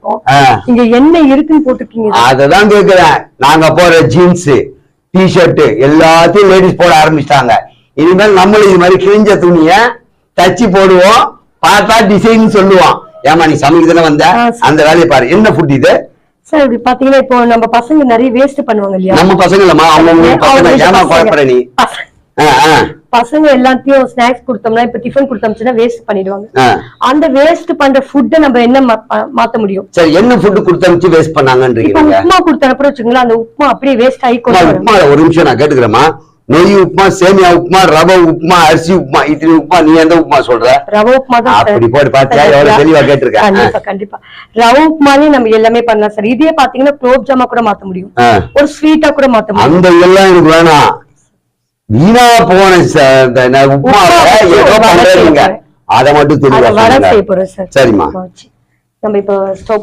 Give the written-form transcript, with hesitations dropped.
இருக்கோம். இங்க என்ன இருக்குன்னு போட்டுருக்கீங்க. அததான் கேக்குறேன். நாங்க போற ஜீன்ஸ் டிஷர்ட் எல்லாத்தையும் லேடிஸ் போட ஆரம்பிச்சிட்டாங்க. இனிமேல் நம்மளும் இது மாதிரி கிழிஞ்ச துணிய தச்சு போடுவோம். பார்த்தா டிசைன் சொல்லுவோம். ஏமா நீ சமைக்கிறதுல வந்த அந்த வேலையை பாரு. என்ன ஃபுட் இது சார்? இப்படி பாத்தீங்கன்னா இப்போ நம்ம பசங்க நிறைய வேஸ்ட் பண்ணுவாங்க இல்லையா? நம்ம பசங்க இல்லம்மா, அவங்க ஏமா குழப்பற நீ? பசங்க எல்லாத்தையும் ஸ்நாக்ஸ் கொடுத்தோம்னா இப்ப டிஃபன் கொடுத்தோம்னா வேஸ்ட் பண்ணிடுவாங்க. அந்த வேஸ்ட் பண்ற ஃபுட்டை நம்ம என்ன மாத்த முடியும்? சரி, என்ன ஃபுட் கொடுத்தமிச்சு வேஸ்ட் பண்ணாங்கன்றீங்க? உப்புமா கொடுத்த அப்புறம் வச்சுங்களா, அந்த உப்புமா அப்படியே வேஸ்ட் ஆகி உப்புமா. ஒரு நிமிஷம் நான் கேட்டுக்கிறேமா. நெய் உப்புமா, சேமியா உப்புமா, ரவை உப்புமா, அரிசி உப்புமா, இட்லி உப்புமா, நீ எந்த உப்புமா சொல்ற? ரவை உப்புமா தான். அப்படி போட்டு பாத்தியா எவ்வளவு தெளிவா கேட்டிருக்கேன். கண்டிப்பா கண்டிப்பா ரவை உப்புமாலே நம்ம எல்லாமே பண்ணலாம் சார். இதே பாத்தீங்கன்னா குலோப் ஜாமா கூட மாத்த முடியும், ஒரு ஸ்வீட்டா கூட மாத்த முடியும். அந்த எல்லாம் எனக்கு வேணாம். வீணா போன உப்புமா ஏதோ பண்றீங்க, அதை மட்டும் தெளிவா வர செய்ய போறோம் சார். சரிம்மா. நம்ம இப்ப